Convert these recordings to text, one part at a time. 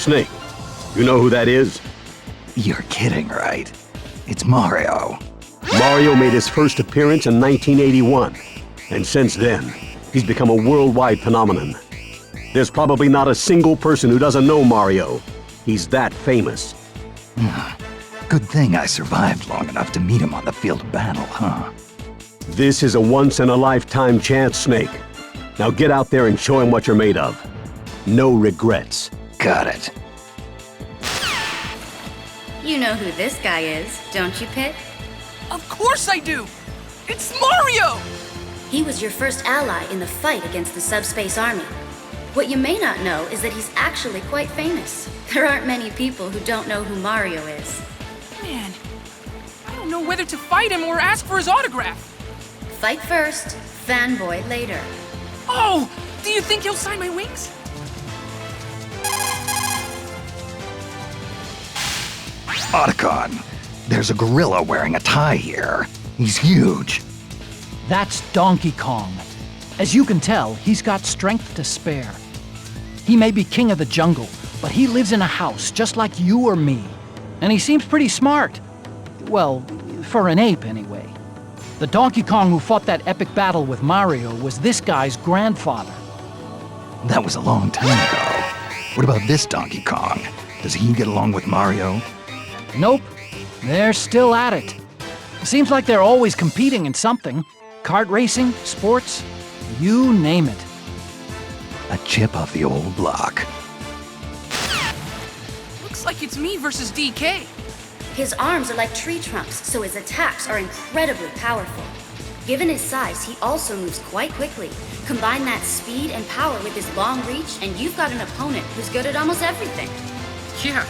Snake, you know who that is? You're kidding, right? It's Mario. Mario made his first appearance in 1981, and since then, he's become a worldwide phenomenon. There's probably not a single person who doesn't know Mario. He's that famous. Good thing I survived long enough to meet him on the field of battle, huh? This is a once-in-a-lifetime chance, Snake. Now get out there and show him what you're made of. No regrets. Got it. You know who this guy is, don't you, Pit? Of course I do! It's Mario! He was your first ally in the fight against the Subspace Army. What you may not know is that he's actually quite famous. There aren't many people who don't know who Mario is. Man, I don't know whether to fight him or ask for his autograph. Fight first, fanboy later. Oh! Do you think he'll sign my wings? Otacon, there's a gorilla wearing a tie here. He's huge. That's Donkey Kong. As you can tell, he's got strength to spare. He may be king of the jungle, but he lives in a house just like you or me. And he seems pretty smart. Well, for an ape anyway. The Donkey Kong who fought that epic battle with Mario was this guy's grandfather. That was a long time ago. What about this Donkey Kong? Does he get along with Mario? Nope, they're still at it. Seems like they're always competing in something. Kart racing, sports, you name it. A chip off the old block. Looks like it's me versus DK. His arms are like tree trunks, so his attacks are incredibly powerful. Given his size, he also moves quite quickly. Combine that speed and power with his long reach, and you've got an opponent who's good at almost everything. Yeah,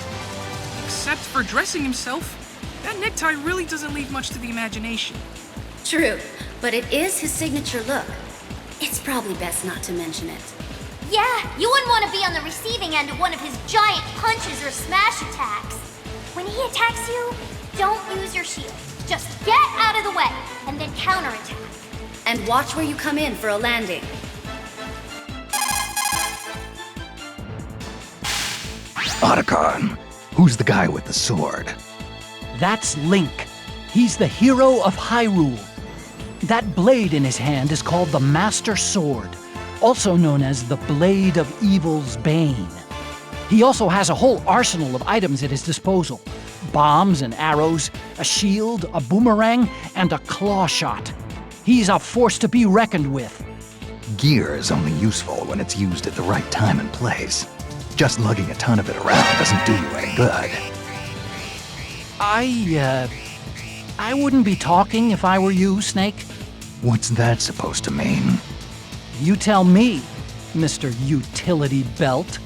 except for dressing himself. That necktie really doesn't leave much to the imagination. True, but it is his signature look. It's probably best not to mention it. Yeah, you wouldn't want to be on the receiving end of one of his giant punches or smash attacks. When he attacks you, don't use your shield. Just get out of the way, and then counterattack. And watch where you come in for a landing. Otacon, who's the guy with the sword? That's Link. He's the hero of Hyrule. That blade in his hand is called the Master Sword, also known as the Blade of Evil's Bane. He also has a whole arsenal of items at his disposal. Bombs and arrows, a shield, a boomerang, and a claw shot. He's a force to be reckoned with. Gear is only useful when it's used at the right time and place. Just lugging a ton of it around doesn't do you any good. I wouldn't be talking if I were you, Snake. What's that supposed to mean? You tell me, Mr. Utility Belt.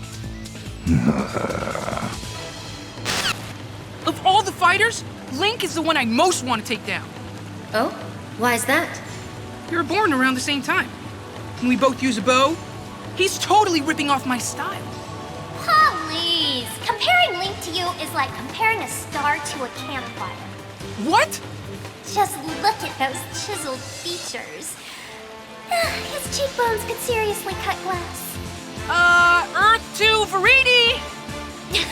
Of all the fighters, Link is the one I most want to take down. Oh? Why's that? We were born around the same time. Can we both use a bow? He's totally ripping off my style. Please, comparing Link to you is like comparing a star to a campfire. What? Just look at those chiseled features. His cheekbones could seriously cut glass. Earth to Viridi!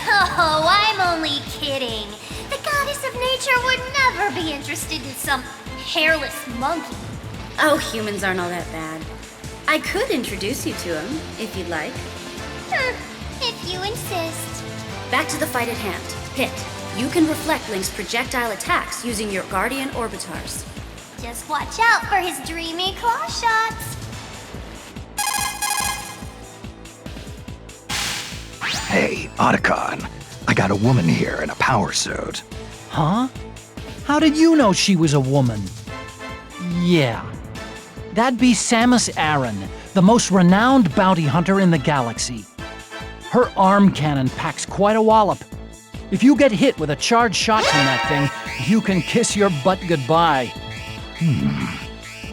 Oh, I'm only kidding. The goddess of nature would never be interested in some hairless monkey. Oh, humans aren't all that bad. I could introduce you to him, if you'd like. If you insist. Back to the fight at hand. Pit, you can reflect Link's projectile attacks using your Guardian Orbitars. Just watch out for his dreamy claw shots. Hey, Otacon, I got a woman here in a power suit. Huh? How did you know she was a woman? Yeah. That'd be Samus Aran, the most renowned bounty hunter in the galaxy. Her arm cannon packs quite a wallop. If you get hit with a charged shot from that thing, you can kiss your butt goodbye.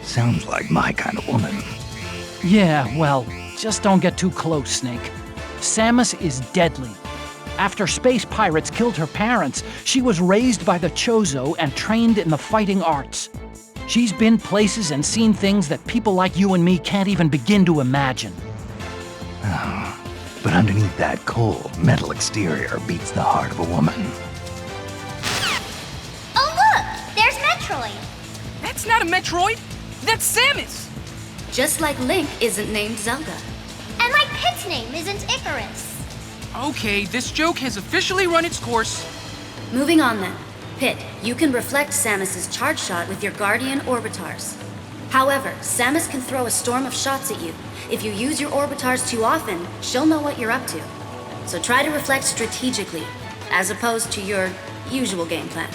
Sounds like my kind of woman. Yeah, well, just don't get too close, Snake. Samus is deadly. After space pirates killed her parents, she was raised by the Chozo and trained in the fighting arts. She's been places and seen things that people like you and me can't even begin to imagine. But underneath that cold, metal exterior beats the heart of a woman. Oh look! There's Metroid! That's not a Metroid! That's Samus! Just like Link isn't named Zelda. And like Pit's name isn't Icarus. Okay, this joke has officially run its course. Moving on then. Pit, you can reflect Samus's charge shot with your Guardian Orbitars. However, Samus can throw a storm of shots at you. If you use your Orbitars too often, she'll know what you're up to. So try to reflect strategically, as opposed to your usual game plan.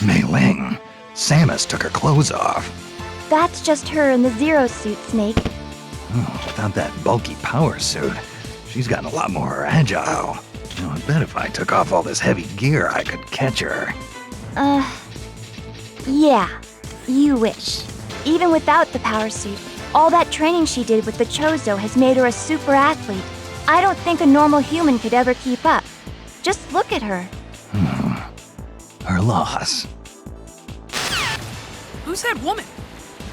Mei Ling, Samus took her clothes off. That's just her in the Zero suit, Snake. Oh, without that bulky power suit, she's gotten a lot more agile. I bet if I took off all this heavy gear, I could catch her. Yeah, you wish. Even without the power suit, all that training she did with the Chozo has made her a super athlete. I don't think a normal human could ever keep up. Just look at her. Her loss. Who's that woman?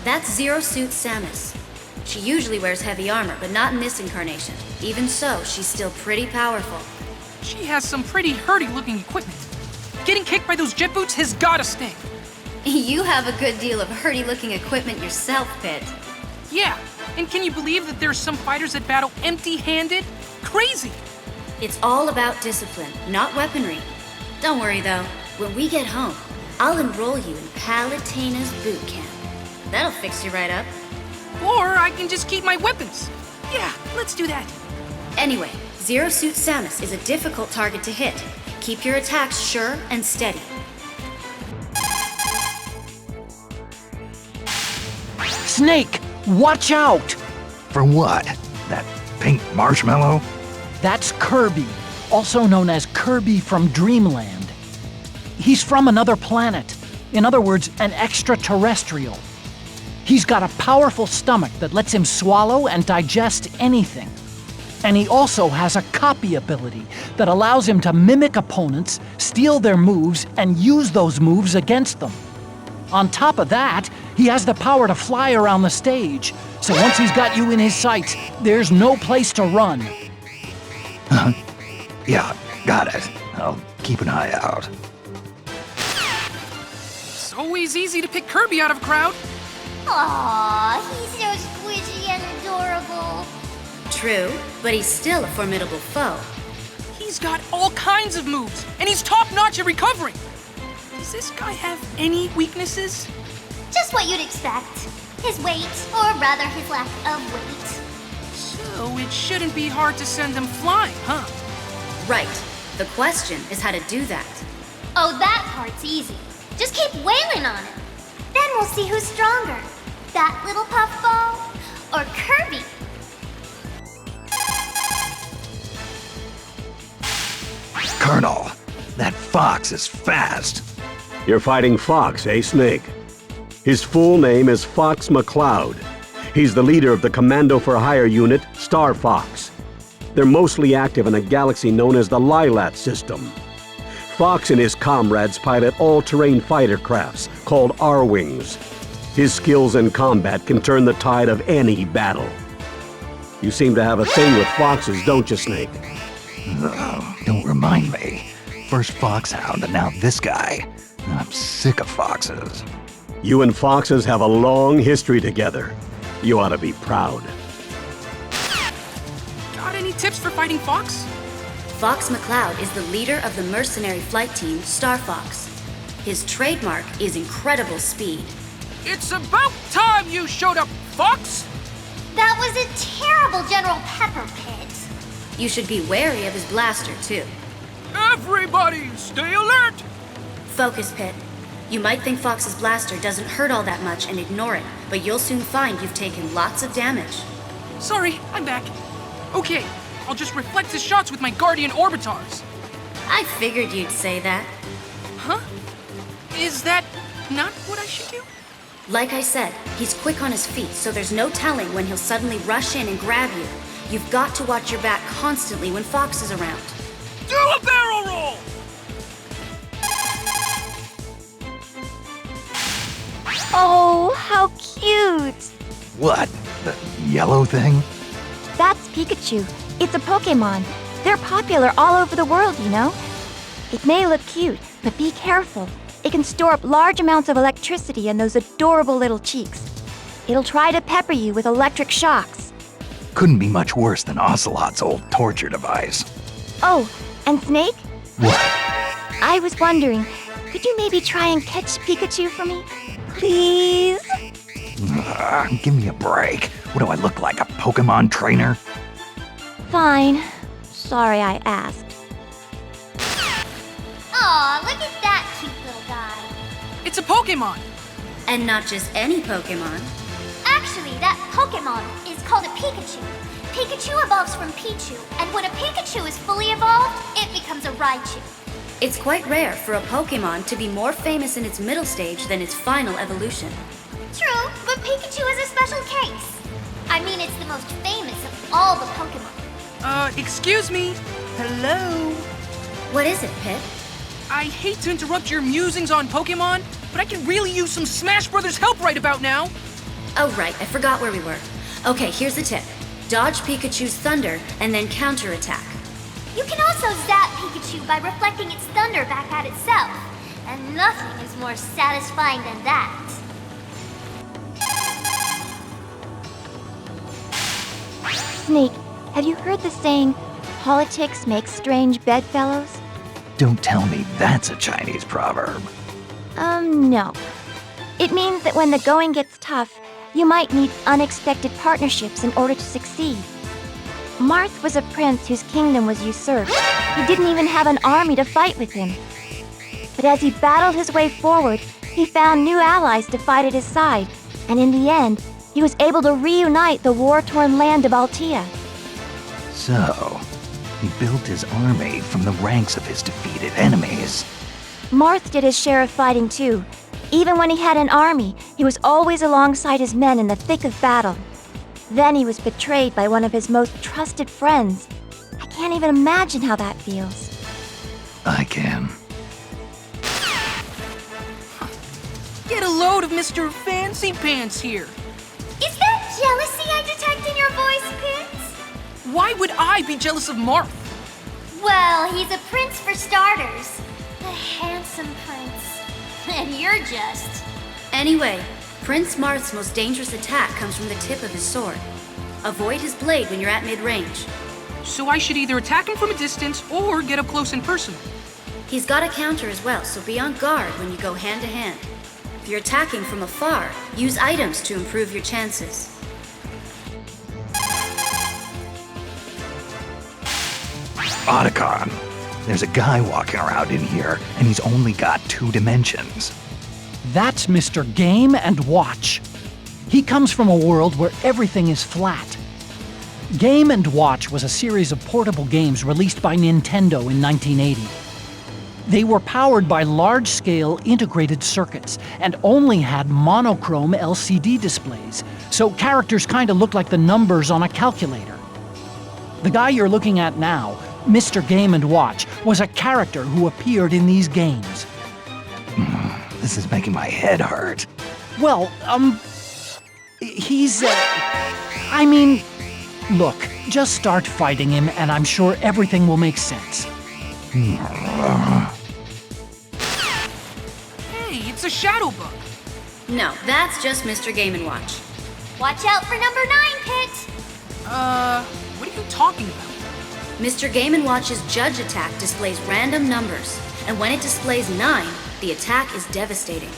That's Zero Suit Samus. She usually wears heavy armor, but not in this incarnation. Even so, she's still pretty powerful. She has some pretty hurdy-looking equipment. Getting kicked by those jet boots has gotta sting. You have a good deal of hurdy-looking equipment yourself, Pit. Yeah, and can you believe that there's some fighters that battle empty-handed? Crazy! It's all about discipline, not weaponry. Don't worry though, when we get home, I'll enroll you in PALUTENA'S boot camp. That'll fix you right up. Or I can just keep my weapons. Yeah, let's do that. Anyway, Zero Suit Samus is a difficult target to hit. Keep your attacks sure and steady. Snake, watch out! For what? That pink marshmallow? That's Kirby, also known as Kirby from Dreamland. He's from another planet. In other words, an extraterrestrial. He's got a powerful stomach that lets him swallow and digest anything. And he also has a copy ability that allows him to mimic opponents, steal their moves, and use those moves against them. On top of that, he has the power to fly around the stage, so once he's got you in his sights, there's no place to run. Yeah, got it. I'll keep an eye out. It's always easy to pick Kirby out of a crowd. Aww, he's so squishy and adorable. True, but he's still a formidable foe. He's got all kinds of moves, and he's top-notch at recovering. Does this guy have any weaknesses? Just what you'd expect. His weight, or rather his lack of weight. So it shouldn't be hard to send him flying, huh? Right. The question is how to do that. Oh, that part's easy. Just keep wailing on him. Then we'll see who's stronger. That little puffball, or Kirby. Colonel, that fox is fast. You're fighting Fox, eh, Snake? His full name is Fox McCloud. He's the leader of the Commando for Hire unit, Star Fox. They're mostly active in a galaxy known as the Lilat system. Fox and his comrades pilot all-terrain fighter crafts called R-Wings. His skills in combat can turn the tide of any battle. You seem to have a thing with foxes, don't you, Snake? Oh, don't remind me. First Foxhound and now this guy. I'm sick of foxes. You and foxes have a long history together. You ought to be proud. Got any tips for fighting Fox? Fox McCloud is the leader of the mercenary flight team, Star Fox. His trademark is incredible speed. It's about time you showed up, Fox! That was a terrible General Pepper Pit. You should be wary of his blaster, too. Everybody, stay alert! Focus, Pit. You might think Fox's blaster doesn't hurt all that much and ignore it, but you'll soon find you've taken lots of damage. Sorry, I'm back. Okay, I'll just reflect his shots with my Guardian Orbitars. I figured you'd say that. Huh? Is that not what I should do? Like I said, he's quick on his feet, so there's no telling when he'll suddenly rush in and grab you. You've got to watch your back constantly when Fox is around. Do a barrel roll! Oh, how cute! What? The yellow thing? That's Pikachu. It's a Pokemon. They're popular all over the world, you know? It may look cute, but be careful. It can store up large amounts of electricity in those adorable little cheeks. It'll try to pepper you with electric shocks. Couldn't be much worse than Ocelot's old torture device. Oh, and Snake? What? I was wondering, could you maybe try and catch Pikachu for me? Please? Give me a break. What do I look like, a Pokemon trainer? Fine. Sorry I asked. Aw, look at that cute little guy. It's a Pokemon. And not just any Pokemon. Actually, that Pokemon is called a Pikachu. Pikachu evolves from Pichu, and when a Pikachu is fully evolved, it becomes a Raichu. It's quite rare for a Pokemon to be more famous in its middle stage than its final evolution. True, but Pikachu is a special case. I mean, it's the most famous of all the Pokemon. Excuse me. Hello? What is it, Pip? I hate to interrupt your musings on Pokemon, but I can really use some Smash Brothers help right about now. Oh, right, I forgot where we were. Okay, here's the tip. Dodge Pikachu's thunder and then counterattack. You can also zap Pikachu by reflecting its thunder back at itself. And nothing is more satisfying than that. Snake, have you heard the saying, politics makes strange bedfellows? Don't tell me that's a Chinese proverb. No. It means that when the going gets tough, you might need unexpected partnerships in order to succeed. Marth was a prince whose kingdom was usurped. He didn't even have an army to fight with him. But as he battled his way forward, he found new allies to fight at his side, and in the end, he was able to reunite the war-torn land of Altea. So, he built his army from the ranks of his defeated enemies. Marth did his share of fighting too. Even when he had an army, he was always alongside his men in the thick of battle. Then he was betrayed by one of his most trusted friends. I can't even imagine how that feels. I can. Get a load of Mr. Fancy Pants here. Is that jealousy I detect in your voice, Prince? Why would I be jealous of Marth? Well, he's a prince for starters. A handsome prince. And you're just... Anyway, Prince Marth's most dangerous attack comes from the tip of his sword. Avoid his blade when you're at mid-range. So I should either attack him from a distance or get up close and personal. He's got a counter as well, so be on guard when you go hand-to-hand. If you're attacking from afar, use items to improve your chances. Otacon. There's a guy walking around in here, and he's only got 2 dimensions. That's Mr. Game & Watch. He comes from a world where everything is flat. Game & Watch was a series of portable games released by Nintendo in 1980. They were powered by large-scale integrated circuits and only had monochrome LCD displays, so characters kind of looked like the numbers on a calculator. The guy you're looking at now, Mr. Game & Watch, was a character who appeared in these games. This is making my head hurt. Well, he's, I mean, look, just start fighting him and I'm sure everything will make sense. Hey, it's a shadow bug. No, that's just Mr. Game & Watch. Watch out for number 9, Pit! What are you talking about? Mr. Game & Watch's Judge attack displays random numbers, and when it displays 9, the attack is devastating.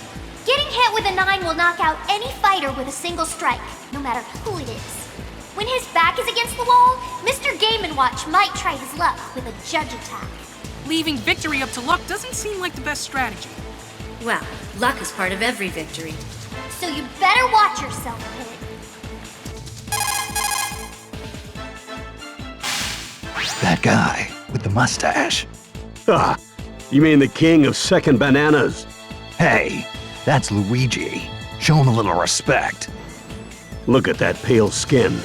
Getting hit with a 9 will knock out any fighter with a single strike, no matter who it is. When his back is against the wall, Mr. Game & Watch might try his luck with a Judge attack. Leaving victory up to luck doesn't seem like the best strategy. Well, luck is part of every victory. So you better watch yourself, Pit. That guy with the mustache. Ah, you mean the king of second bananas? Hey, that's Luigi. Show him a little respect. Look at that pale skin.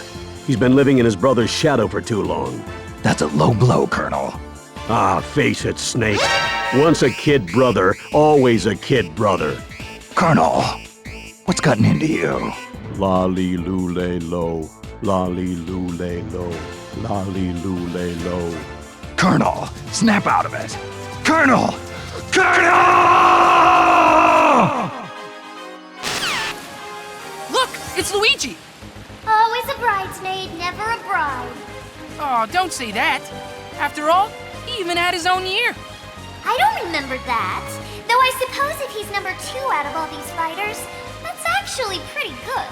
He's been living in his brother's shadow for too long. That's a low blow, Colonel. Ah, face it, Snake. Once a kid brother, always a kid brother. Colonel, what's gotten into you? Lolly-loo-lay-lo, lolly-loo-lay-lo, lolly-loo-lay-lo. Colonel, snap out of it! Colonel! Colonel! Look, it's Luigi! Always a bridesmaid, never a bride. Oh, don't say that. After all, he even had his own year. I don't remember that. Though I suppose if he's number 2 out of all these fighters, that's actually pretty good.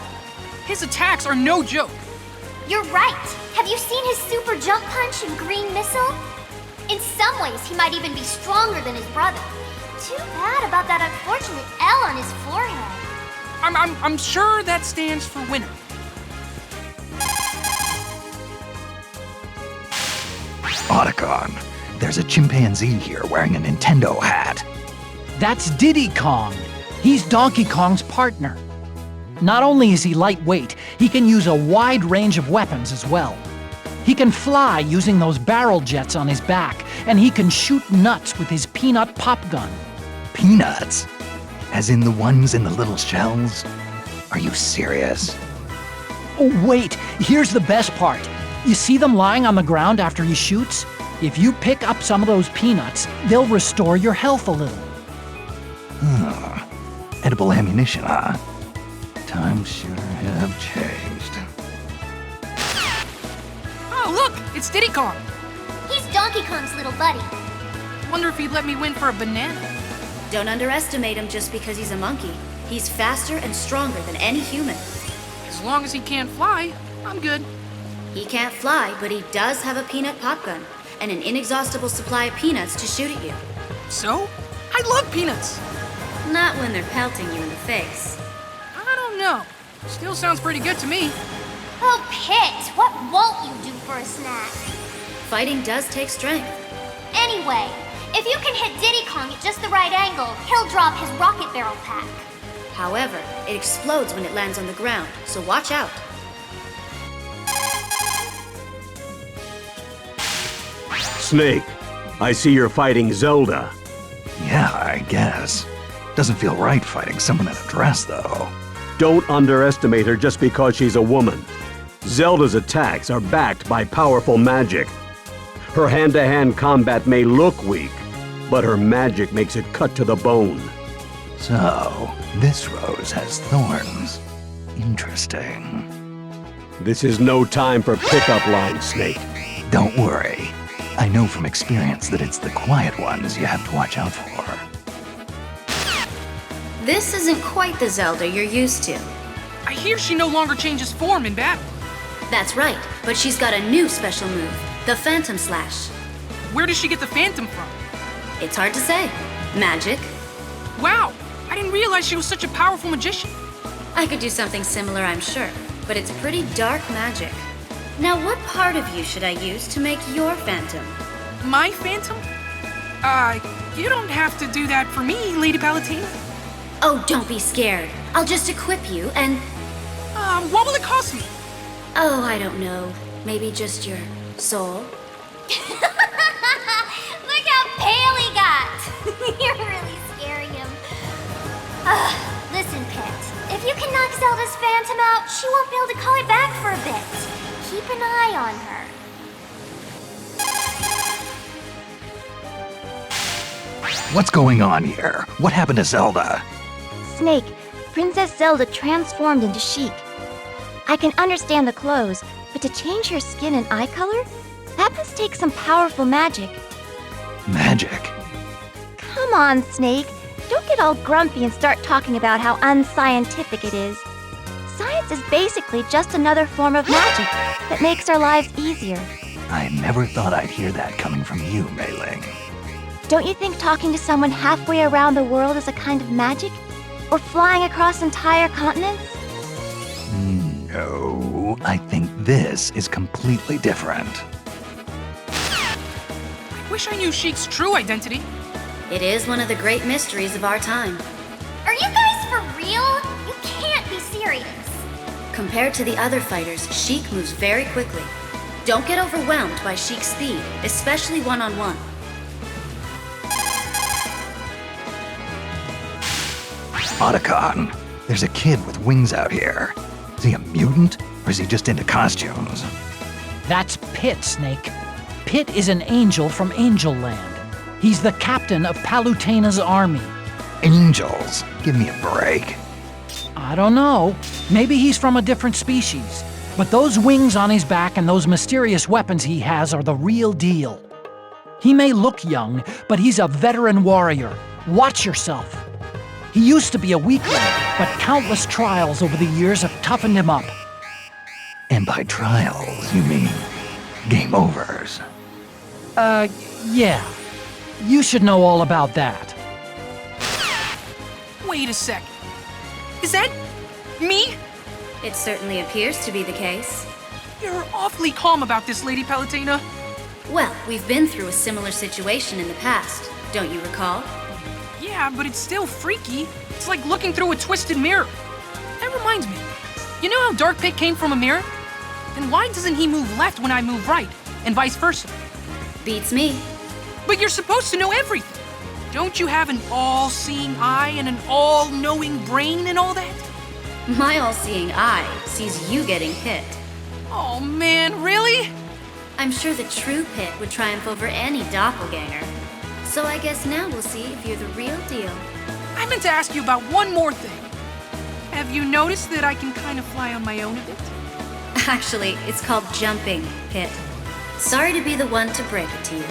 His attacks are no joke. You're right. Have you seen his super jump punch and green missile? In some ways, he might even be stronger than his brother. Too bad about that unfortunate L on his forehead. I'm sure that stands for winner. Otacon, there's a chimpanzee here wearing a Nintendo hat. That's Diddy Kong. He's Donkey Kong's partner. Not only is he lightweight, he can use a wide range of weapons as well. He can fly using those barrel jets on his back, and he can shoot nuts with his peanut pop gun. Peanuts? As in the ones in the little shells? Are you serious? Oh, wait, here's the best part. You see them lying on the ground after he shoots? If you pick up some of those peanuts, they'll restore your health a little. Edible ammunition, huh? Times sure have changed. Oh, look, it's Diddy Kong. He's Donkey Kong's little buddy. Wonder if he'd let me win for a banana. Don't underestimate him just because he's a monkey. He's faster and stronger than any human. As long as he can't fly, I'm good. He can't fly, but he does have a peanut pop gun and an inexhaustible supply of peanuts to shoot at you. So, I love peanuts. Not when they're pelting you in the face. I don't know. Still sounds pretty good to me. Oh, Pit, what won't you do for a snack? Fighting does take strength. Anyway, if you can hit Diddy Kong at just the right angle, he'll drop his rocket barrel pack. However, it explodes when it lands on the ground, so watch out. Snake, I see you're fighting Zelda. Yeah, I guess. Doesn't feel right fighting someone in a dress, though. Don't underestimate her just because she's a woman. Zelda's attacks are backed by powerful magic. Her hand-to-hand combat may look weak, but her magic makes it cut to the bone. So, this rose has thorns. Interesting. This is no time for pickup lines, Snake. Don't worry. I know from experience that it's the quiet ones you have to watch out for. This isn't quite the Zelda you're used to. I hear she no longer changes form in battle. That's right, but she's got a new special move, the Phantom Slash. Where does she get the Phantom from? It's hard to say. Magic. Wow, I didn't realize she was such a powerful magician. I could do something similar, I'm sure, but it's pretty dark magic. Now, what part of you should I use to make your Phantom? My Phantom? You don't have to do that for me, Lady Palutena. Oh, don't be scared. I'll just equip you and... What will it cost me? Oh, I don't know. Maybe just your soul? Look how pale he got! You're really scaring him. Listen, Pit. If you can knock Zelda's Phantom out, she won't be able to call it back for a bit. Keep an eye on her. What's going on here? What happened to Zelda? Snake, Princess Zelda transformed into Sheik. I can understand the clothes, but to change her skin and eye color? That must take some powerful magic. Magic? Come on, Snake. Don't get all grumpy and start talking about how unscientific it is. Science is basically just another form of magic that makes our lives easier. I never thought I'd hear that coming from you, Mei Ling. Don't you think talking to someone halfway around the world is a kind of magic? Or flying across entire continents? No, I think this is completely different. I wish I knew Sheik's true identity. It is one of the great mysteries of our time. Are you guys for real? You can't be serious. Compared to the other fighters, Sheik moves very quickly. Don't get overwhelmed by Sheik's speed, especially one-on-one. Otacon, there's a kid with wings out here. Is he a mutant, or is he just into costumes? That's Pit, Snake. Pit is an angel from Angel Land. He's the captain of Palutena's army. Angels? Give me a break. I don't know. Maybe he's from a different species. But those wings on his back and those mysterious weapons he has are the real deal. He may look young, but he's a veteran warrior. Watch yourself. He used to be a weakling, but countless trials over the years have toughened him up. And by trials, you mean game overs? Yeah. You should know all about that. Wait a sec. Is that me? It certainly appears to be the case. You're awfully calm about this, Lady Palutena. Well, we've been through a similar situation in the past, don't you recall? Yeah, but it's still freaky. It's like looking through a twisted mirror. That reminds me. You know how Dark Pit came from a mirror? Then why doesn't he move left when I move right, and vice versa? Beats me. But you're supposed to know everything. Don't you have an all-seeing eye and an all-knowing brain and all that? My all-seeing eye sees you getting hit. Oh man, really? I'm sure the true Pit would triumph over any doppelganger. So I guess now we'll see if you're the real deal. I meant to ask you about one more thing. Have you noticed that I can kind of fly on my own a bit? Actually, it's called jumping, Pit. Sorry to be the one to break it to you.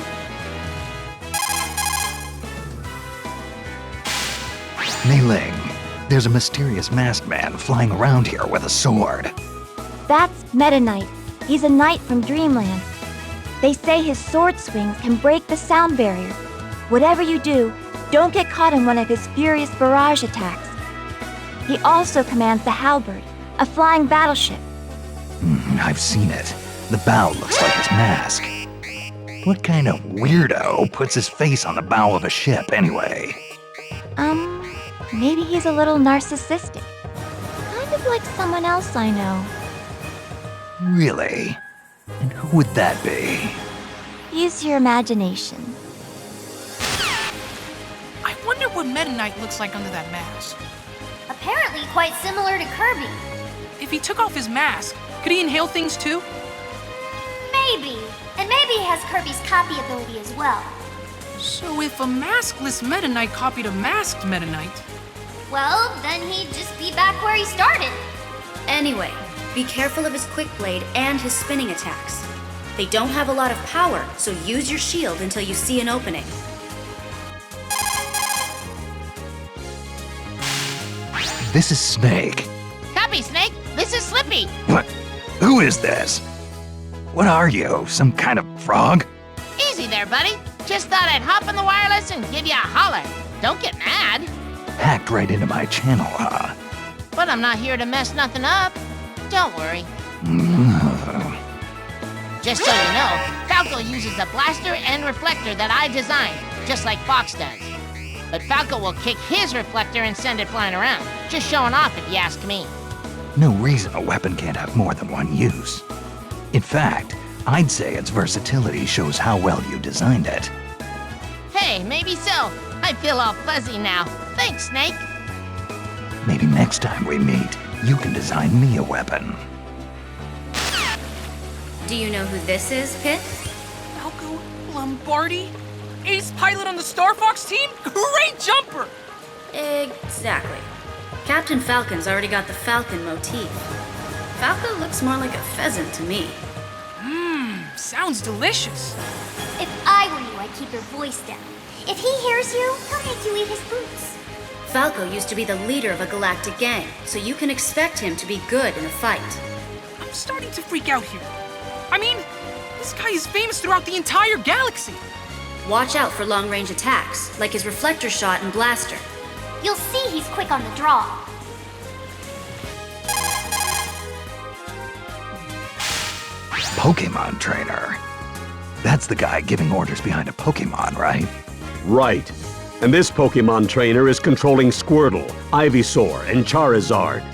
Mei Ling, there's a mysterious masked man flying around here with a sword. That's Meta Knight. He's a knight from Dreamland. They say his sword swings can break the sound barrier. Whatever you do, don't get caught in one of his furious barrage attacks. He also commands the Halberd, a flying battleship. I've seen it. The bow looks like his mask. What kind of weirdo puts his face on the bow of a ship anyway? Maybe he's a little narcissistic. Kind of like someone else I know. Really? And who would that be? Use your imagination. I wonder what Meta Knight looks like under that mask. Apparently quite similar to Kirby. If he took off his mask, could he inhale things too? Maybe. And maybe he has Kirby's copy ability as well. So if a maskless Meta Knight copied a masked Meta Knight... Well, then he'd just be back where he started. Anyway, be careful of his quick blade and his spinning attacks. They don't have a lot of power, so use your shield until you see an opening. This is Snake. Copy, Snake. This is Slippy. What? Who is this? What are you? Some kind of frog? Easy there, buddy. Just thought I'd hop on the wireless and give you a holler. Don't get mad. Hacked right into my channel, huh? But I'm not here to mess nothing up. Don't worry. Just so you know, Falco uses the blaster and reflector that I designed, just like Fox does. But Falco will kick his reflector and send it flying around. Just showing off if you ask me. No reason a weapon can't have more than one use. In fact, I'd say its versatility shows how well you designed it. Hey, maybe so. I feel all fuzzy now. Thanks, Snake. Maybe next time we meet, you can design me a weapon. Do you know who this is, Pit? Falco Lombardi? Ace pilot on the Star Fox team? Great jumper! Exactly. Captain Falcon's already got the falcon motif. Falco looks more like a pheasant to me. Sounds delicious. If I were you, I'd keep your voice down. If he hears you, he'll make you eat his boots. Falco used to be the leader of a galactic gang, so you can expect him to be good in a fight. I'm starting to freak out here. I mean, this guy is famous throughout the entire galaxy. Watch out for long-range attacks, like his reflector shot and blaster. You'll see he's quick on the draw. Pokemon trainer. That's the guy giving orders behind a Pokemon, right? Right. And this Pokemon trainer is controlling Squirtle, Ivysaur, and Charizard.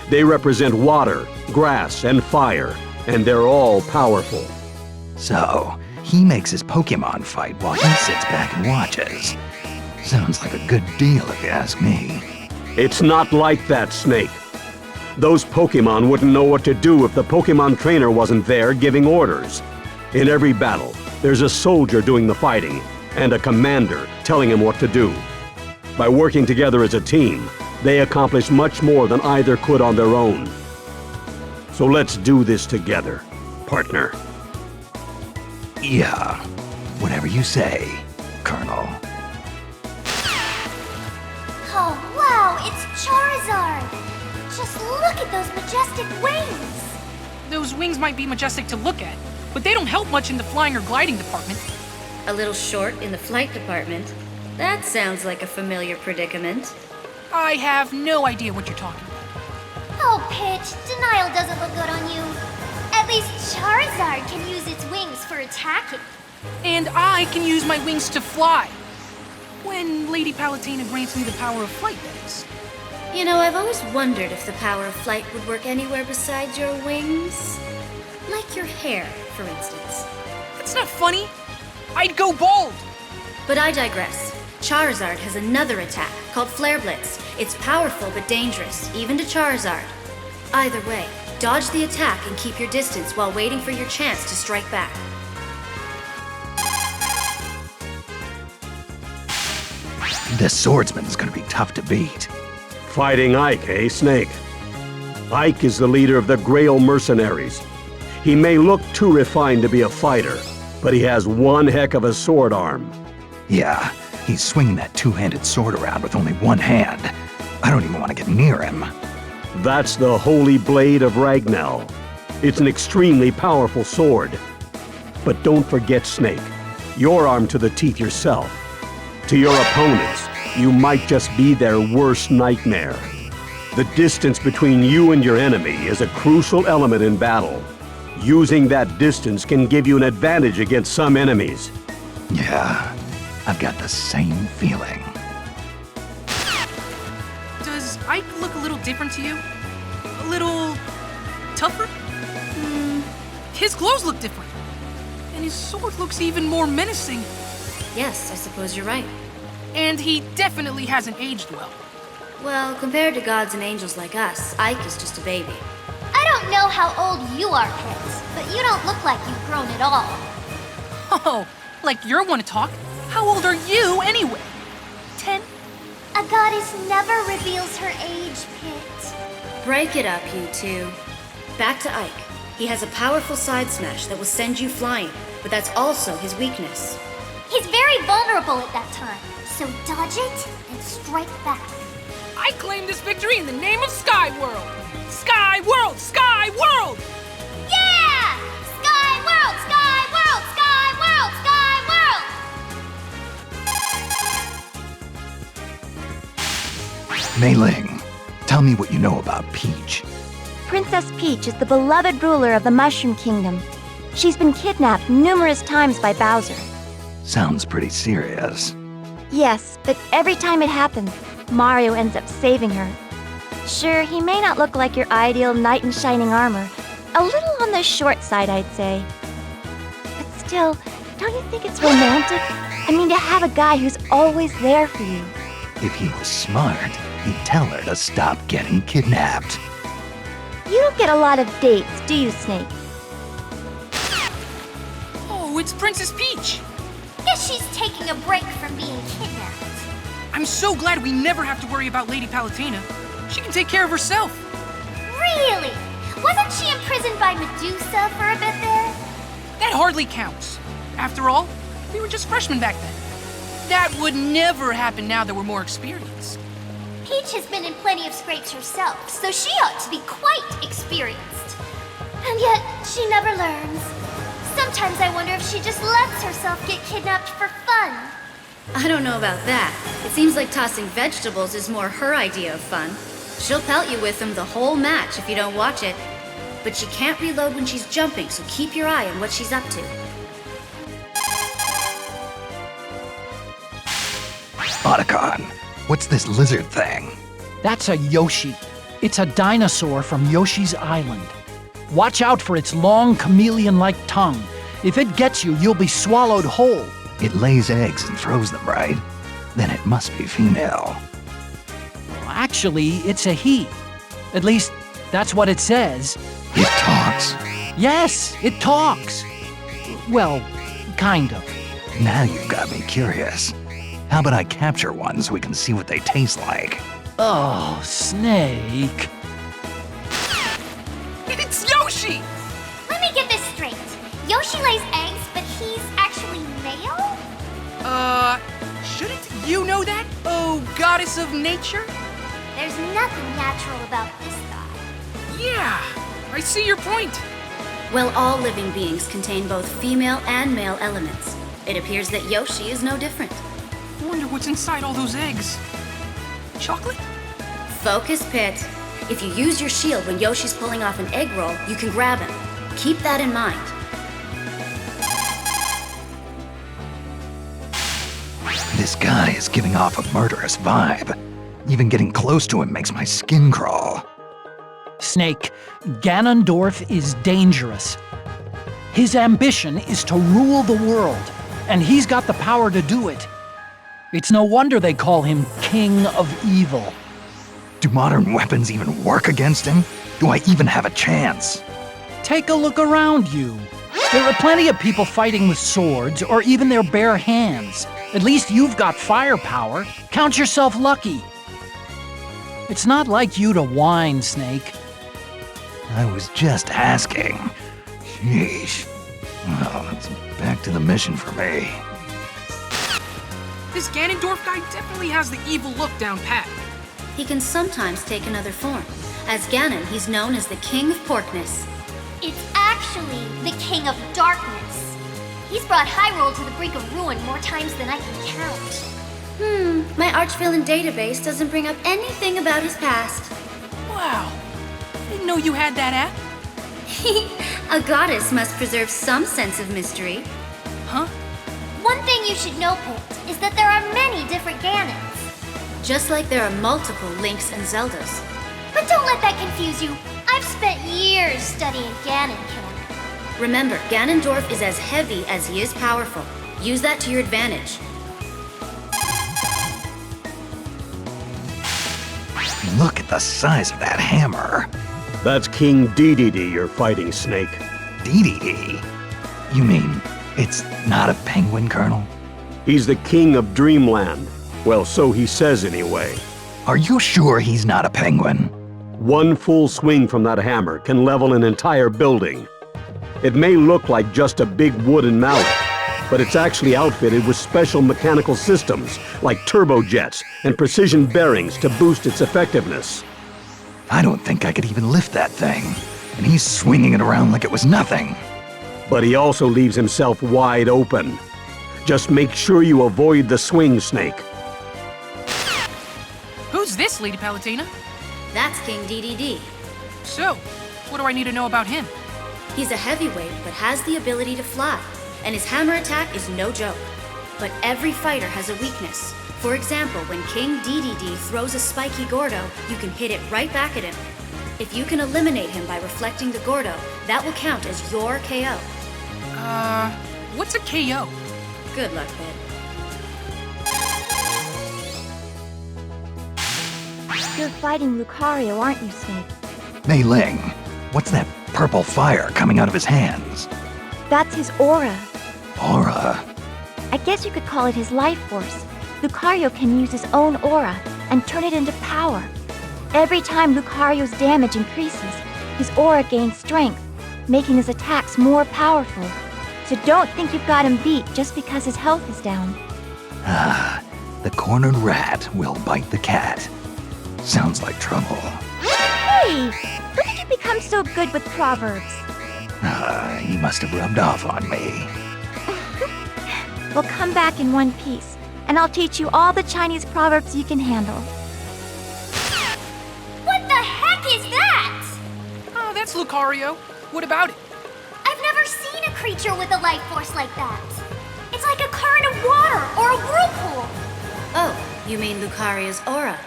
They represent water, grass, and fire, and they're all powerful. So, he makes his Pokemon fight while he sits back and watches. Sounds like a good deal if you ask me. It's not like that, Snake. Those Pokemon wouldn't know what to do if the Pokemon trainer wasn't there giving orders. In every battle, there's a soldier doing the fighting, and a commander telling him what to do. By working together as a team, they accomplish much more than either could on their own. So let's do this together, partner. Yeah, whatever you say, Colonel. Oh, wow, it's Charizard! Just look at those majestic wings! Those wings might be majestic to look at, but they don't help much in the flying or gliding department. A little short in the flight department. That sounds like a familiar predicament. I have no idea what you're talking about. Oh, Pitch, denial doesn't look good on you. At least Charizard can use its wings for attacking. And I can use my wings to fly. When Lady Palutena grants me the power of flight, that is. You know, I've always wondered if the power of flight would work anywhere besides your wings. Like your hair, for instance. That's not funny. I'd go bald. But I digress. Charizard has another attack called Flare Blitz. It's powerful but dangerous, even to Charizard. Either way, dodge the attack and keep your distance while waiting for your chance to strike back. This swordsman's gonna be tough to beat. Fighting Ike, eh, Snake? Ike is the leader of the Grail Mercenaries. He may look too refined to be a fighter, but he has one heck of a sword arm. Yeah, he's swinging that two-handed sword around with only one hand. I don't even want to get near him. That's the Holy Blade of Ragnell. It's an extremely powerful sword. But don't forget, Snake, you're armed to the teeth yourself. To your opponents, you might just be their worst nightmare. The distance between you and your enemy is a crucial element in battle. Using that distance can give you an advantage against some enemies. Yeah, I've got the same feeling. Does Ike look a little different to you? A little tougher? His clothes look different. And his sword looks even more menacing. Yes, I suppose you're right. And he definitely hasn't aged well. Well, compared to gods and angels like us, Ike is just a baby. I don't know how old you are, Pitch, but you don't look like you've grown at all. Oh, like you're one to talk. How old are you anyway? 10? A goddess never reveals her age, Pit. Break it up, you two. Back to Ike. He has a powerful side smash that will send you flying, but that's also his weakness. He's very vulnerable at that time, so dodge it and strike back. I claim this victory in the name of Sky World! Sky World! Sky World! Yeah! Sky World! Sky World! Sky World! Sky World! Mei Ling, tell me what you know about Peach. Princess Peach is the beloved ruler of the Mushroom Kingdom. She's been kidnapped numerous times by Bowser. Sounds pretty serious. Yes, but every time it happens, Mario ends up saving her. Sure, he may not look like your ideal knight in shining armor. A little on the short side, I'd say. But still, don't you think it's romantic? I mean, to have a guy who's always there for you. If he was smart, he'd tell her to stop getting kidnapped. You don't get a lot of dates, do you, Snake? Oh, it's Princess Peach! Guess she's taking a break from being kidnapped. I'm so glad we never have to worry about Lady Palutena. She can take care of herself. Really? Wasn't she imprisoned by Medusa for a bit there? That hardly counts. After all, we were just freshmen back then. That would never happen now that we're more experienced. Peach has been in plenty of scrapes herself, so she ought to be quite experienced. And yet, she never learns. Sometimes I wonder if she just lets herself get kidnapped for fun. I don't know about that. It seems like tossing vegetables is more her idea of fun. She'll pelt you with them the whole match if you don't watch it. But she can't reload when she's jumping, so keep your eye on what she's up to. Otacon, what's this lizard thing? That's a Yoshi. It's a dinosaur from Yoshi's Island. Watch out for its long chameleon-like tongue. If it gets you, you'll be swallowed whole. It lays eggs and throws them, right? Then it must be female. Actually, it's a he. At least, That's what it says. It talks. Yes, it talks. Well, kind of. Now you've got me curious. How about I capture one so we can see what they taste like? Oh, Snake. It's Yoshi! Let me get this straight. Yoshi lays eggs, but he's actually male? Shouldn't you know that? Oh, goddess of nature? There's nothing natural about this guy. Yeah, I see your point. Well, all living beings contain both female and male elements. It appears that Yoshi is no different. I wonder what's inside all those eggs. Chocolate? Focus, Pit. If you use your shield when Yoshi's pulling off an egg roll, you can grab him. Keep that in mind. This guy is giving off a murderous vibe. Even getting close to him makes my skin crawl. Snake, Ganondorf is dangerous. His ambition is to rule the world, and he's got the power to do it. It's no wonder they call him King of Evil. Do modern weapons even work against him? Do I even have a chance? Take a look around you. There are plenty of people fighting with swords or even their bare hands. At least you've got firepower. Count yourself lucky. It's not like you to whine, Snake. I was just asking. Sheesh. Well, it's back to the mission for me. This Ganondorf guy definitely has the evil look down pat. He can sometimes take another form. As Ganon, he's known as the King of Porkness. It's actually the King of Darkness. He's brought Hyrule to the brink of ruin more times than I can count. My arch-villain database doesn't bring up anything about his past. Wow, didn't know you had that app. A goddess must preserve some sense of mystery. Huh? One thing you should know, Pit, is that there are many different Ganons. Just like there are multiple Links and Zeldas. But don't let that confuse you. I've spent years studying Ganon Killer. Remember, Ganondorf is as heavy as he is powerful. Use that to your advantage. Look at the size of that hammer. That's King Dedede you're fighting, Snake. Dedede? You mean it's not a penguin, Colonel? He's the king of Dreamland. Well, so he says anyway. Are you sure he's not a penguin? One full swing from that hammer can level an entire building. It may look like just a big wooden mallet, but it's actually outfitted with special mechanical systems like turbojets and precision bearings to boost its effectiveness. I don't think I could even lift that thing, and he's swinging it around like it was nothing. But he also leaves himself wide open. Just make sure you avoid the swing, Snake. Who's this, Lady Palutena? That's King Dedede. So, what do I need to know about him? He's a heavyweight, but has the ability to fly, and his hammer attack is no joke. But every fighter has a weakness. For example, when King Dedede throws a spiky Gordo, you can hit it right back at him. If you can eliminate him by reflecting the Gordo, that will count as your KO. What's a KO? Good luck, Pit. You're fighting Lucario, aren't you, Snake? Mei Ling, what's that purple fire coming out of his hands? That's his aura. Aura? I guess you could call it his life force. Lucario can use his own aura and turn it into power. Every time Lucario's damage increases, his aura gains strength, making his attacks more powerful. So don't think you've got him beat just because his health is down. Ah, the cornered rat will bite the cat. Sounds like trouble. Hey! When did you become so good with proverbs? Ah, he must have rubbed off on me. Well, come back in one piece, and I'll teach you all the Chinese proverbs you can handle. What the heck is that? Oh, that's Lucario. What about it? I've never seen a creature with a life force like that. It's like a current of water or a whirlpool. Oh, you mean Lucario's aura.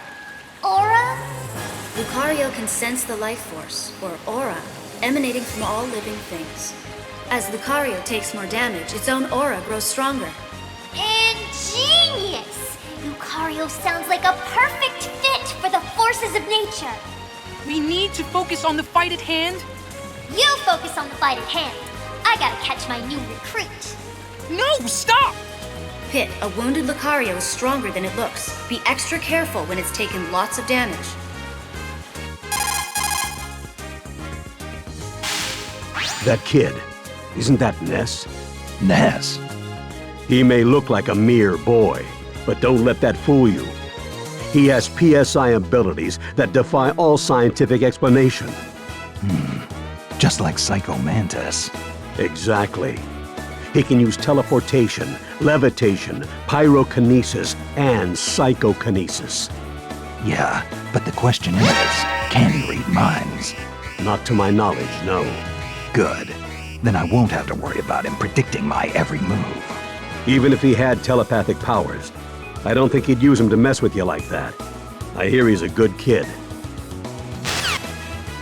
Aura? Lucario can sense the life force, or aura, emanating from all living things. As Lucario takes more damage, its own aura grows stronger. Ingenious! Lucario sounds like a perfect fit for the forces of nature. We need to focus on the fight at hand. You focus on the fight at hand. I gotta catch my new recruit. No, stop! Pit, a wounded Lucario is stronger than it looks. Be extra careful when it's taken lots of damage. That kid, isn't that Ness? Ness? He may look like a mere boy, but don't let that fool you. He has PSI abilities that defy all scientific explanation. Just like Psycho Mantis. Exactly. He can use teleportation, levitation, pyrokinesis, and psychokinesis. Yeah, but the question is, can he read minds? Not to my knowledge, no. Good. Then I won't have to worry about him predicting my every move. Even if he had telepathic powers, I don't think he'd use them to mess with you like that. I hear he's a good kid.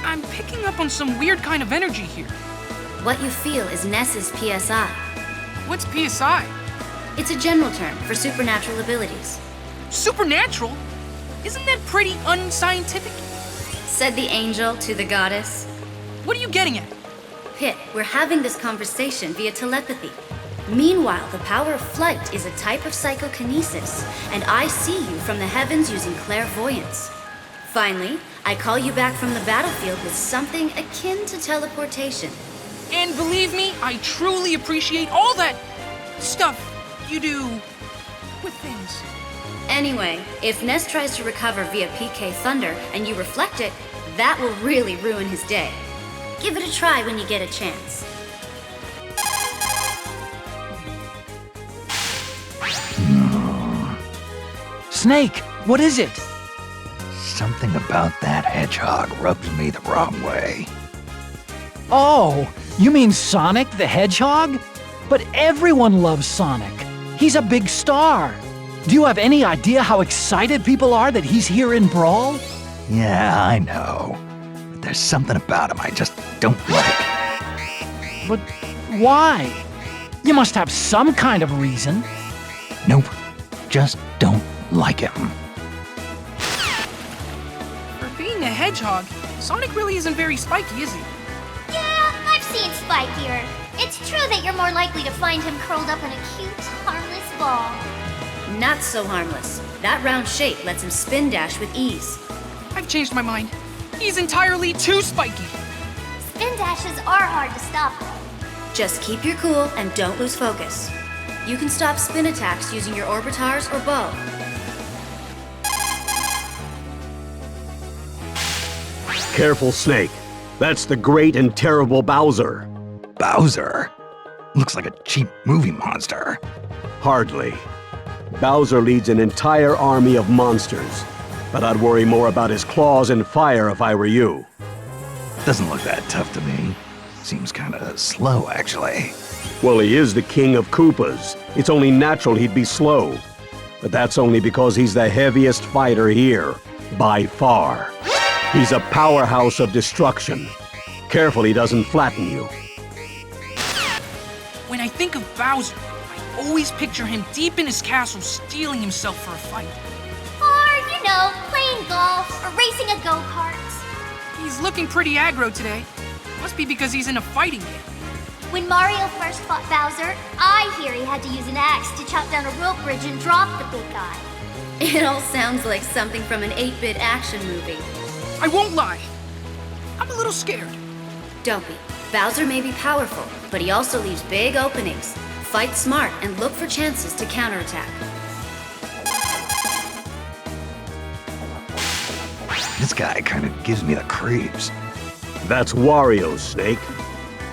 I'm picking up on some weird kind of energy here. What you feel is Ness's PSI. What's PSI? It's a general term for supernatural abilities. Supernatural? Isn't that pretty unscientific? Said the angel to the goddess. What are you getting at? Pit, we're having this conversation via telepathy. Meanwhile, the power of flight is a type of psychokinesis, and I see you from the heavens using clairvoyance. Finally, I call you back from the battlefield with something akin to teleportation. And believe me, I truly appreciate all that stuff you do with things. Anyway, if Ness tries to recover via PK Thunder and you reflect it, that will really ruin his day. Give it a try when you get a chance. Snake, what is it? Something about that hedgehog rubs me the wrong way. Oh, you mean Sonic the Hedgehog? But everyone loves Sonic. He's a big star. Do you have any idea how excited people are that he's here in Brawl? Yeah, I know. But there's something about him I just don't like. But why? You must have some kind of reason. Nope. Just don't like him. For being a hedgehog, Sonic really isn't very spiky, is he? Yeah, I've seen spikier. It's true that you're more likely to find him curled up in a cute, harmless ball. Not so harmless. That round shape lets him spin dash with ease. I've changed my mind. He's entirely too spiky. Spin dashes are hard to stop, though. Just keep your cool and don't lose focus. You can stop spin attacks using your orbitars or bow. Careful, Snake. That's the great and terrible Bowser. Bowser? Looks like a cheap movie monster. Hardly. Bowser leads an entire army of monsters, but I'd worry more about his claws and fire if I were you. Doesn't look that tough to me. Seems kinda slow, actually. Well, he is the king of Koopas. It's only natural he'd be slow. But that's only because he's the heaviest fighter here, by far. He's a powerhouse of destruction. Careful he doesn't flatten you. When I think of Bowser, I always picture him deep in his castle steeling himself for a fight. Or, you know, playing golf or racing a go-kart. He's looking pretty aggro today. Must be because he's in a fighting game. When Mario first fought Bowser, I hear he had to use an axe to chop down a rope bridge and drop the big guy. It all sounds like something from an 8-bit action movie. I won't lie. I'm a little scared. Don't be. Bowser may be powerful, but he also leaves big openings. Fight smart and look for chances to counterattack. This guy kinda gives me the creeps. That's Wario, Snake.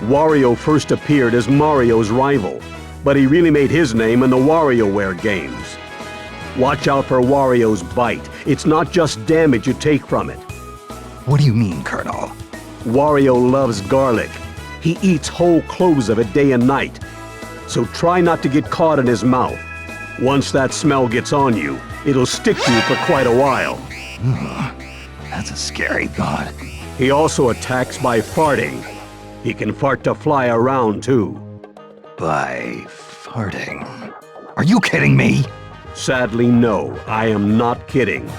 Wario first appeared as Mario's rival, but he really made his name in the WarioWare games. Watch out for Wario's bite. It's not just damage you take from it. What do you mean, Colonel? Wario loves garlic. He eats whole cloves of it day and night. So try not to get caught in his mouth. Once that smell gets on you, it'll stick to you for quite a while. That's a scary thought. He also attacks by farting. He can fart to fly around, too. By farting. Are you kidding me? Sadly, no, I am not kidding.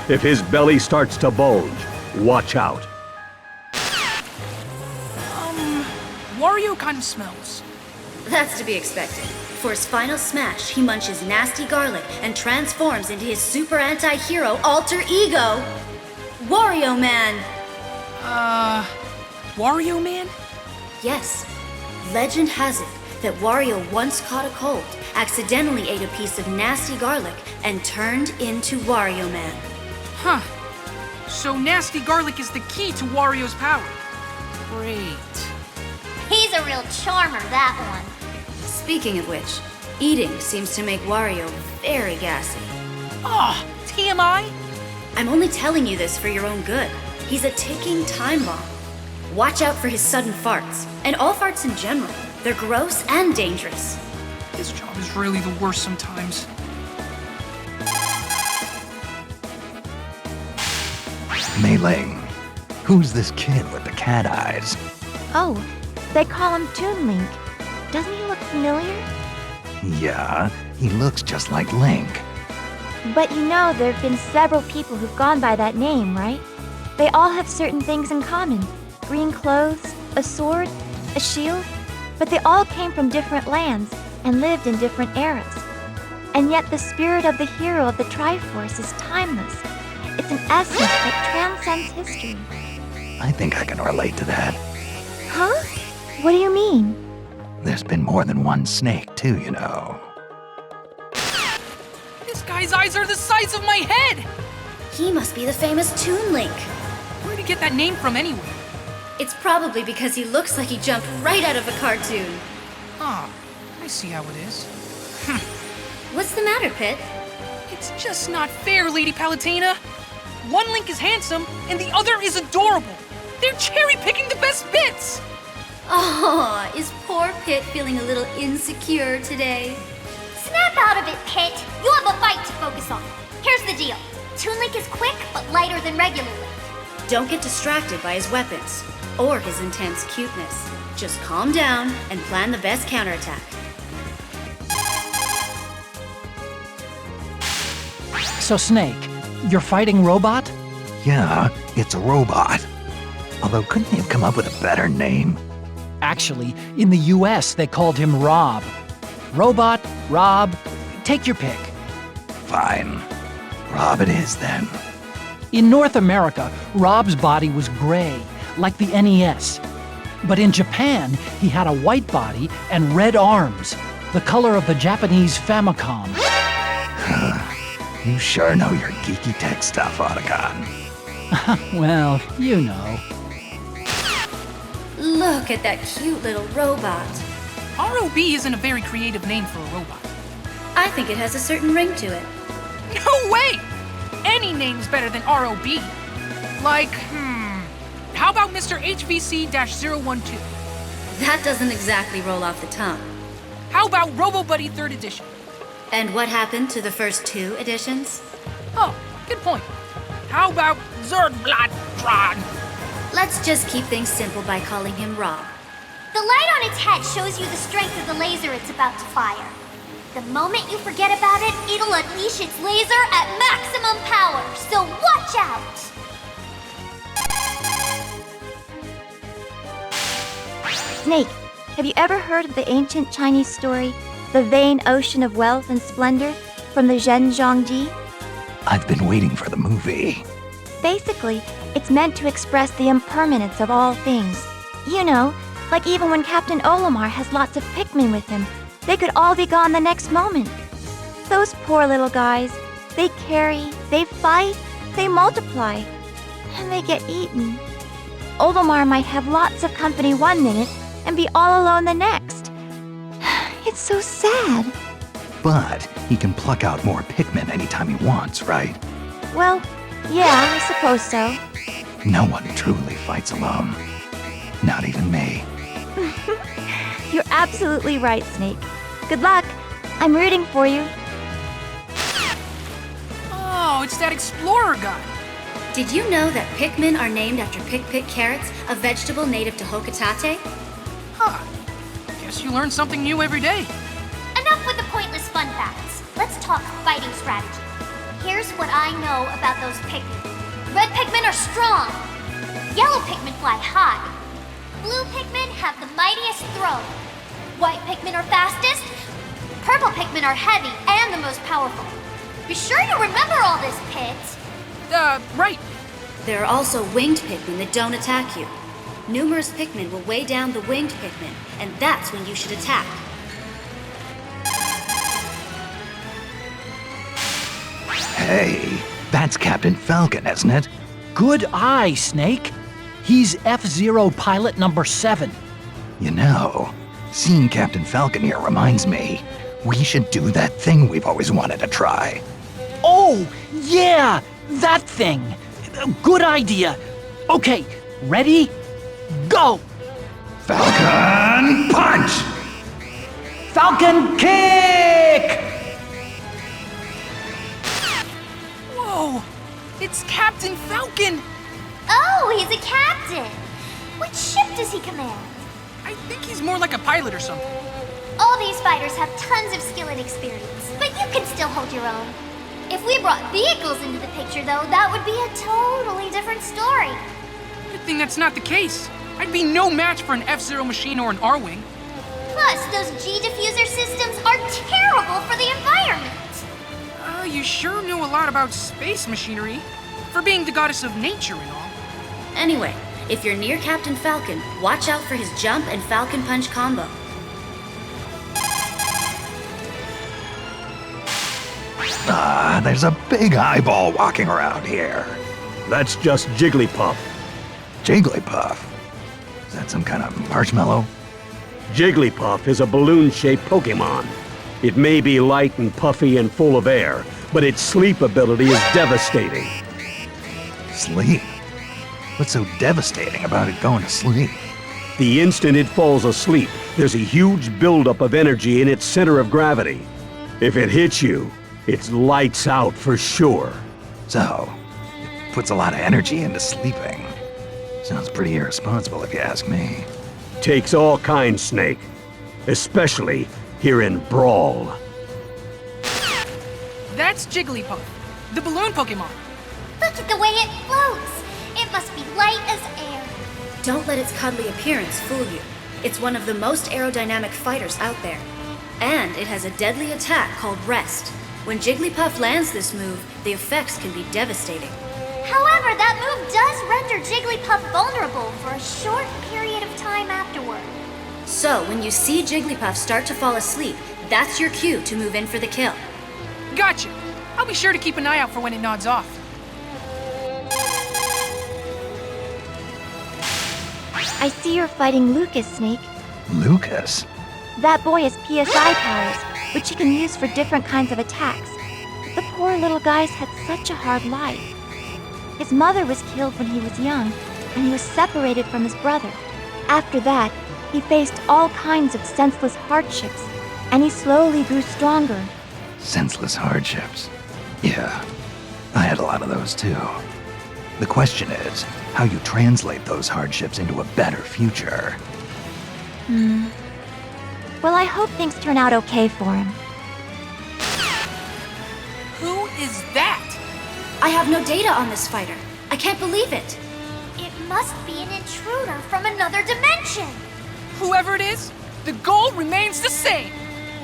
If his belly starts to bulge, Watch out. Wario kind of smells. That's to be expected. For his final smash, he munches nasty garlic and transforms into his super anti-hero alter ego, Wario Man. Wario Man? Yes. Legend has it that Wario once caught a cold, accidentally ate a piece of nasty garlic, and turned into Wario Man. Huh. So nasty garlic is the key to Wario's power. Great. He's a real charmer, that one. Speaking of which, eating seems to make Wario very gassy. Ah, TMI? I'm only telling you this for your own good. He's a ticking time bomb. Watch out for his sudden farts, and all farts in general. They're gross and dangerous. This job is really the worst sometimes. Mei-Ling, who's this kid with the cat eyes? Oh, they call him Toon Link. Doesn't he look familiar? Yeah, he looks just like Link. But you know there have been several people who've gone by that name, right? They all have certain things in common. Green clothes, a sword, a shield. But they all came from different lands and lived in different eras. And yet the spirit of the hero of the Triforce is timeless. It's an essence that transcends history. I think I can relate to that. Huh? What do you mean? There's been more than one snake, too, you know. This guy's eyes are the size of my head! He must be the famous Toon Link. Where'd he get that name from anyway? It's probably because he looks like he jumped right out of a cartoon. Ah, I see how it is. What's the matter, Pit? It's just not fair, Lady Palutena. One Link is handsome, and the other is adorable. They're cherry-picking the best bits! Oh, is poor Pit feeling a little insecure today? Snap out of it, Pit. You have a fight to focus on. Here's the deal. Toon Link is quick, but lighter than regular Link. Don't get distracted by his weapons or his intense cuteness. Just calm down and plan the best counterattack. So, Snake, you're fighting Robot? Yeah, it's a robot. Although, couldn't they have come up with a better name? Actually, in the US, they called him Rob. Robot, Rob, take your pick. Fine. Rob it is, then. In North America, Rob's body was gray, like the NES. But in Japan, he had a white body and red arms, the color of the Japanese Famicom. You sure know your geeky tech stuff, Otacon. Well, you know. Look at that cute little robot. ROB isn't a very creative name for a robot. I think it has a certain ring to it. No way! Any name's better than ROB. Like, how about Mr. HVC-012? That doesn't exactly roll off the tongue. How about RoboBuddy 3rd Edition? And what happened to the first 2 editions? Oh, good point. How about Zerdblattron? Let's just keep things simple by calling him Rob. The light on its head shows you the strength of the laser it's about to fire. The moment you forget about it, it'll unleash its laser at maximum power, so watch out! Snake, have you ever heard of the ancient Chinese story, The Vain Ocean of Wealth and Splendor, from the Zhenjiangji? I've been waiting for the movie. Basically, it's meant to express the impermanence of all things. You know, like even when Captain Olimar has lots of Pikmin with him, they could all be gone the next moment. Those poor little guys, they carry, they fight, they multiply, and they get eaten. Olimar might have lots of company one minute and be all alone the next. It's so sad. But he can pluck out more Pikmin anytime he wants, right? Well, yeah, I suppose so. No one truly fights alone. Not even me. You're absolutely right, Snake. Good luck. I'm rooting for you. Oh, it's that explorer guy. Did you know that Pikmin are named after Pick carrots, a vegetable native to Hokitate? Huh. Guess you learn something new every day. Enough with the pointless fun facts. Let's talk fighting strategy. Here's what I know about those Pikmin. Red Pikmin are strong. Yellow Pikmin fly high. Blue Pikmin have the mightiest throw. White Pikmin are fastest. Purple Pikmin are heavy and the most powerful. Be sure you remember all this, Pit. Right. There are also winged Pikmin that don't attack you. Numerous Pikmin will weigh down the winged Pikmin, and that's when you should attack. Hey, that's Captain Falcon, isn't it? Good eye, Snake. He's F-Zero pilot number 7. You know, seeing Captain Falcon here reminds me, we should do that thing we've always wanted to try. Oh, yeah, that thing. Good idea. Okay, ready? Go! Falcon Punch! Falcon kick! Whoa! It's Captain Falcon! Oh, he's a captain. Which ship does he command? I think he's more like a pilot or something. All these fighters have tons of skill and experience, but you can still hold your own. If we brought vehicles into the picture, though, that would be a totally different story. Good thing that's not the case. I'd be no match for an F-Zero machine or an R-Wing. Plus, those G-diffuser systems are terrible for the environment. You sure know a lot about space machinery. For being the goddess of nature and all. Anyway, if you're near Captain Falcon, watch out for his jump and Falcon Punch combo. There's a big eyeball walking around here. That's just Jigglypuff. Jigglypuff? Is that some kind of marshmallow? Jigglypuff is a balloon-shaped Pokémon. It may be light and puffy and full of air, but its sleep ability is devastating. Sleep? What's so devastating about it going to sleep? The instant it falls asleep, there's a huge buildup of energy in its center of gravity. If it hits you, it's lights out for sure. So, it puts a lot of energy into sleeping. Sounds pretty irresponsible if you ask me. Takes all kinds, Snake. Especially here in Brawl. That's Jigglypuff, the balloon Pokemon. Look at the way it floats. It must be light as air. Don't let its cuddly appearance fool you. It's one of the most aerodynamic fighters out there. And it has a deadly attack called Rest. When Jigglypuff lands this move, the effects can be devastating. However, that move does render Jigglypuff vulnerable for a short period of time afterward. So, when you see Jigglypuff start to fall asleep, that's your cue to move in for the kill. Gotcha. I'll be sure to keep an eye out for when it nods off. I see you're fighting Lucas, Snake. Lucas? That boy has PSI powers, which he can use for different kinds of attacks. But the poor little guy's had such a hard life. His mother was killed when he was young, and he was separated from his brother. After that, he faced all kinds of senseless hardships, and he slowly grew stronger. Senseless hardships. Yeah, I had a lot of those too. The question is, how you translate those hardships into a better future. Well, I hope things turn out okay for him. Who is that? I have no data on this fighter. I can't believe it. It must be an intruder from another dimension. Whoever it is, the goal remains the same.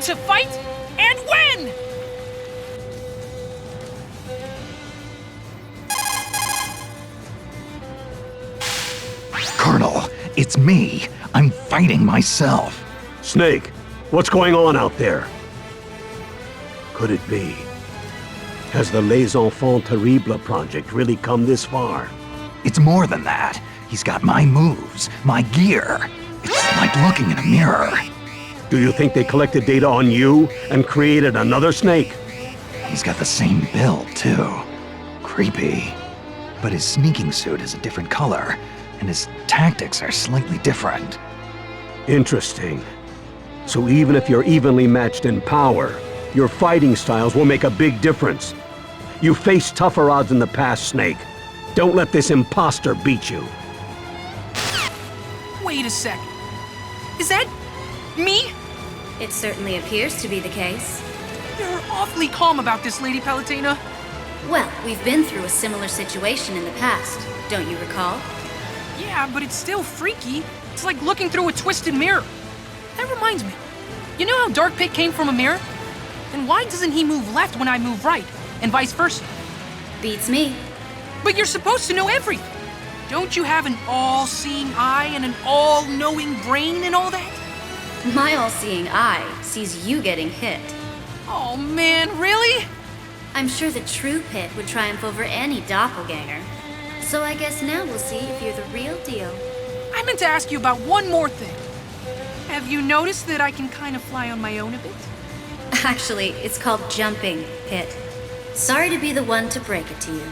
To fight and win! Colonel, it's me. I'm fighting myself. Snake, what's going on out there? Could it be? Has the Les Enfants Terribles project really come this far? It's more than that. He's got my moves, my gear. It's like looking in a mirror. Do you think they collected data on you and created another Snake? He's got the same build, too. Creepy. But his sneaking suit is a different color, and his tactics are slightly different. Interesting. So even if you're evenly matched in power, your fighting styles will make a big difference. You faced tougher odds in the past, Snake. Don't let this imposter beat you. Wait a second. Is that me? It certainly appears to be the case. You're awfully calm about this, Lady Palutena. Well, we've been through a similar situation in the past, don't you recall? Yeah, but it's still freaky. It's like looking through a twisted mirror. That reminds me. You know how Dark Pit came from a mirror? Then why doesn't he move left when I move right, and vice versa? Beats me. But you're supposed to know everything. Don't you have an all-seeing eye and an all-knowing brain and all that? My all-seeing eye sees you getting hit. Oh man, really? I'm sure the true Pit would triumph over any doppelganger. So I guess now we'll see if you're the real deal. I meant to ask you about one more thing. Have you noticed that I can kind of fly on my own a bit? Actually, it's called jumping, Pit. Sorry to be the one to break it to you.